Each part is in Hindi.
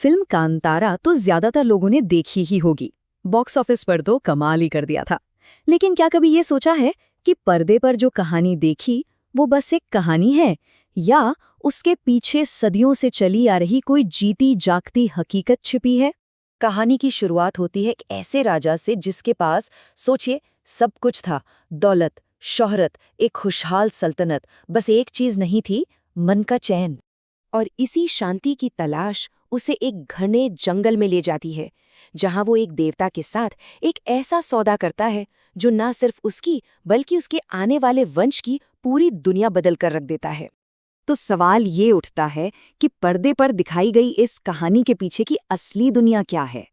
फिल्म कांतारा तो ज्यादातर लोगों ने देखी ही होगी। बॉक्स ऑफिस पर तो कमाल ही कर दिया था। लेकिन क्या कभी ये सोचा है कि पर्दे पर जो कहानी देखी वो बस एक कहानी है या उसके पीछे सदियों से चली आ रही कोई जीती जागती हकीकत छिपी है। कहानी की शुरुआत होती है एक ऐसे राजा से जिसके पास, सोचिए, सब कुछ था। दौलत, शोहरत, एक खुशहाल सल्तनत। बस एक चीज नहीं थी, मन का चैन। और इसी शांति की तलाश उसे एक घने जंगल में ले जाती है, जहां वो एक देवता के साथ एक ऐसा सौदा करता है जो न सिर्फ उसकी बल्कि उसके आने वाले वंश की पूरी दुनिया बदल कर रख देता है। तो सवाल ये उठता है कि पर्दे पर दिखाई गई इस कहानी के पीछे की असली दुनिया क्या है।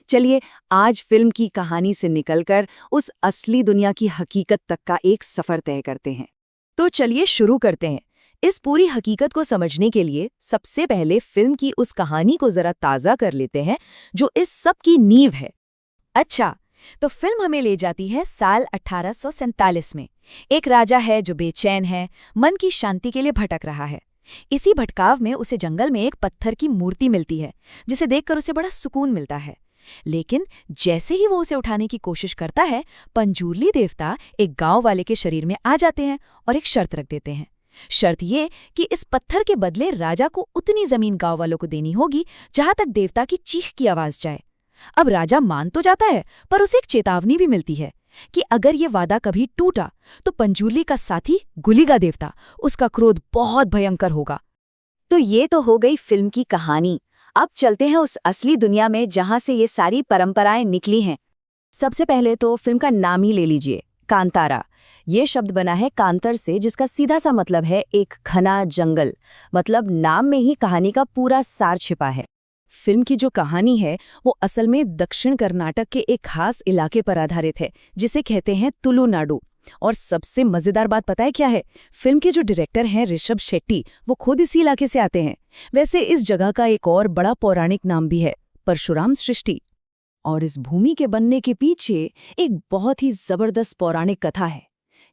चलिए आज फिल्म की कहानी से निकलकर उस असली दुनिया की हकीकत तक का एक सफर तय करते हैं। तो चलिए शुरू करते हैं। इस पूरी हकीकत को समझने के लिए सबसे पहले फिल्म की उस कहानी को जरा ताज़ा कर लेते हैं जो इस सब की नींव है। अच्छा, तो फिल्म हमें ले जाती है साल 1847 में। एक राजा है जो बेचैन है, मन की शांति के लिए भटक रहा है। इसी भटकाव में उसे जंगल में एक पत्थर की मूर्ति मिलती है, जिसे देखकर उसे बड़ा सुकून मिलता है। लेकिन जैसे ही वो उसे उठाने की कोशिश करता है, पंजूर्ली देवता एक गांव वाले के शरीर में आ जाते हैं और एक शर्त रख देते हैं। शर्त ये कि इस पत्थर के बदले राजा को उतनी जमीन गांव वालों को देनी होगी जहां तक देवता की चीख की आवाज जाए। अब राजा मान तो जाता है, पर उसे एक चेतावनी भी मिलती है कि अगर ये वादा कभी टूटा तो पंजूर्ली का साथी गुलिगा देवता, उसका क्रोध बहुत भयंकर होगा। तो ये तो हो गई फिल्म की कहानी। अब चलते हैं उस असली दुनिया में जहां से ये सारी परंपराएं निकली हैं। सबसे पहले तो फिल्म का नाम ही ले लीजिए, कांतारा। ये शब्द बना है कांतर से, जिसका सीधा सा मतलब है एक घना जंगल। मतलब नाम में ही कहानी का पूरा सार छिपा है। फिल्म की जो कहानी है वो असल में दक्षिण कर्नाटक के एक खास इलाके पर आधारित है, जिसे कहते हैं तुलुनाडु। और सबसे मजेदार बात पता है क्या है? फिल्म के जो डायरेक्टर हैं ऋषभ शेट्टी, वो खुद इसी इलाके से आते हैं। वैसे इस जगह का एक और बड़ा पौराणिक नाम भी है, परशुराम सृष्टि। और इस भूमि के बनने के पीछे एक बहुत ही जबरदस्त पौराणिक कथा है।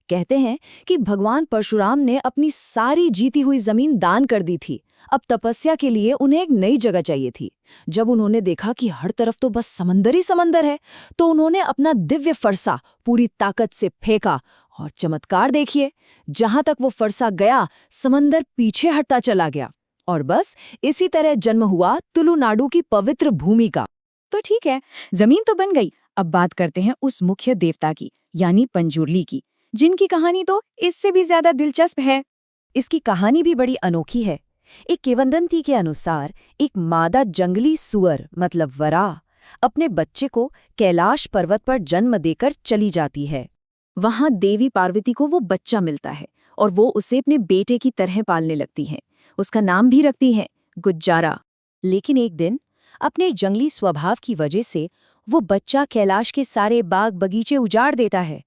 कहते हैं कि भगवान परशुराम ने अपनी सारी जीती हुई जमीन दान कर दी थी। अब तपस्या के लिए उन्हें एक नई जगह चाहिए थी। जब उन्होंने देखा कि हर तरफ तो बस समंदर ही समंदर है, तो उन्होंने अपना दिव्य फरसा पूरी ताकत से फेंका। और चमत्कार देखिए, जहां तक वो फरसा गया, समंदर पीछे हटता चला गया। और बस इसी तरह जन्म हुआ तुलुनाडु की पवित्र भूमि का। तो ठीक है, जमीन तो बन गई। अब बात करते हैं उस मुख्य देवता की, यानी पंजूर्ली की, जिनकी कहानी तो इससे भी ज्यादा दिलचस्प है। इसकी कहानी भी बड़ी अनोखी है। एक किंवदंती के अनुसार एक मादा जंगली सुअर मतलब वराह अपने बच्चे को कैलाश पर्वत पर जन्म देकर चली जाती है। वहां देवी पार्वती को वो बच्चा मिलता है और वो उसे अपने बेटे की तरह पालने लगती हैं। उसका नाम भी रखती है गुज्जारा। लेकिन एक दिन अपने जंगली स्वभाव की वजह से वो बच्चा कैलाश के सारे बाग बगीचे उजाड़ देता है।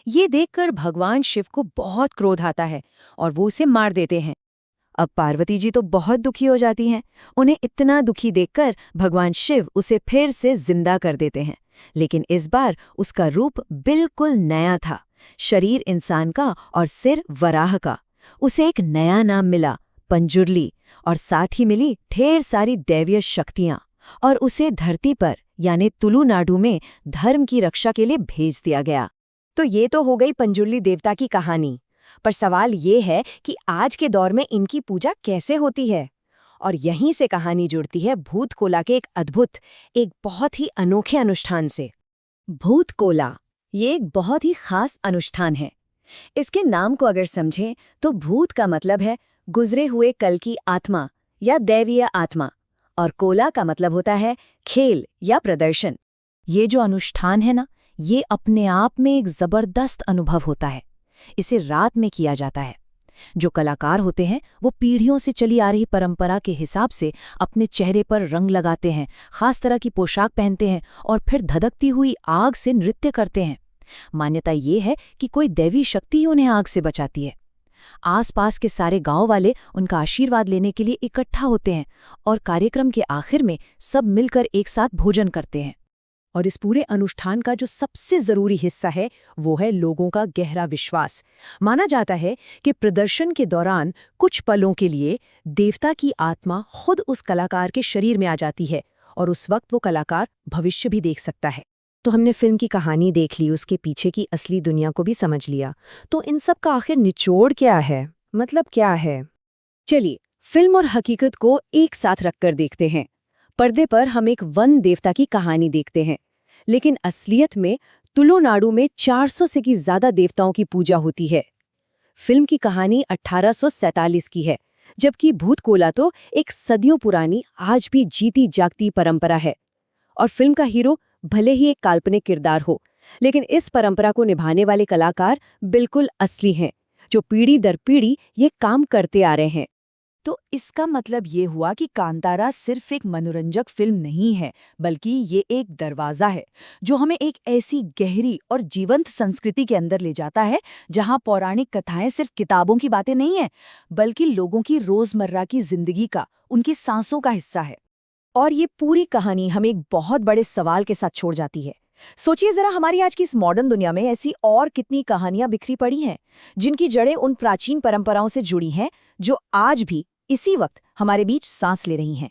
ये देखकर भगवान शिव को बहुत क्रोध आता है और वो उसे मार देते हैं। अब पार्वती जी तो बहुत दुखी हो जाती हैं। उन्हें इतना दुखी देखकर भगवान शिव उसे फिर से जिंदा कर देते हैं। लेकिन इस बार उसका रूप बिल्कुल नया था। शरीर इंसान का और सिर वराह का। उसे एक नया नाम मिला, पंजुर्ली, और साथ ही मिली ढेर सारी दैवीय शक्तियां। और उसे धरती पर यानी तुलुनाडु में धर्म की रक्षा के लिए भेज दिया गया। तो ये तो हो गई पंजुर्ली देवता की कहानी। पर सवाल ये है कि आज के दौर में इनकी पूजा कैसे होती है। और यहीं से कहानी जुड़ती है भूत कोला के एक अद्भुत, एक बहुत ही अनोखे अनुष्ठान से। भूत कोला ये एक बहुत ही खास अनुष्ठान है। इसके नाम को अगर समझें तो भूत का मतलब है गुजरे हुए कल की आत्मा या दैवीय आत्मा, और कोला का मतलब होता है खेल या प्रदर्शन। ये जो अनुष्ठान है ना, ये अपने आप में एक जबरदस्त अनुभव होता है। इसे रात में किया जाता है। जो कलाकार होते हैं वो पीढ़ियों से चली आ रही परंपरा के हिसाब से अपने चेहरे पर रंग लगाते हैं, खास तरह की पोशाक पहनते हैं और फिर धधकती हुई आग से नृत्य करते हैं। मान्यता ये है कि कोई दैवी शक्ति ही उन्हें आग से बचाती है। आसपास के सारे गांव वाले उनका आशीर्वाद लेने के लिए इकट्ठा होते हैं और कार्यक्रम के आखिर में सब मिलकर एक साथ भोजन करते हैं। और इस पूरे अनुष्ठान का जो सबसे जरूरी हिस्सा है वो है लोगों का गहरा विश्वास। माना जाता है कि प्रदर्शन के दौरान कुछ पलों के लिए देवता की आत्मा खुद उस कलाकार के शरीर में आ जाती है और उस वक्त वो कलाकार भविष्य भी देख सकता है। तो हमने फिल्म की कहानी देख ली, उसके पीछे की असली दुनिया को भी समझ लिया। तो इन सब का आखिर निचोड़ क्या है, मतलब क्या है? चलिए फिल्म और हकीकत को एक साथ रखकर देखते हैं। पर्दे पर हम एक वन देवता की कहानी देखते हैं, लेकिन असलियत में तुलुनाडु में 400 से की ज्यादा देवताओं की पूजा होती है। फिल्म की कहानी 1847 की है, जबकि भूत कोला तो एक सदियों पुरानी आज भी जीती जागती परंपरा है। और फिल्म का हीरो भले ही एक काल्पनिक किरदार हो, लेकिन इस परंपरा को निभाने वाले कलाकार बिल्कुल असली हैं, जो पीढ़ी दर पीढ़ी ये काम करते आ रहे हैं। तो इसका मतलब ये हुआ कि कांतारा सिर्फ एक मनोरंजक फिल्म नहीं है, बल्कि ये एक दरवाजा है जो हमें एक ऐसी गहरी और जीवंत संस्कृति के अंदर ले जाता है जहां पौराणिक कथाएं सिर्फ किताबों की बातें नहीं हैं, बल्कि लोगों की रोजमर्रा की जिंदगी का, उनकी सांसों का हिस्सा है। और ये पूरी कहानी हमें एक बहुत बड़े सवाल के साथ छोड़ जाती है। सोचिए जरा, हमारी आज की इस मॉडर्न दुनिया में ऐसी और कितनी कहानियां बिखरी पड़ी हैं जिनकी जड़ें उन प्राचीन परंपराओं से जुड़ी हैं, जो आज भी इसी वक्त हमारे बीच सांस ले रही हैं।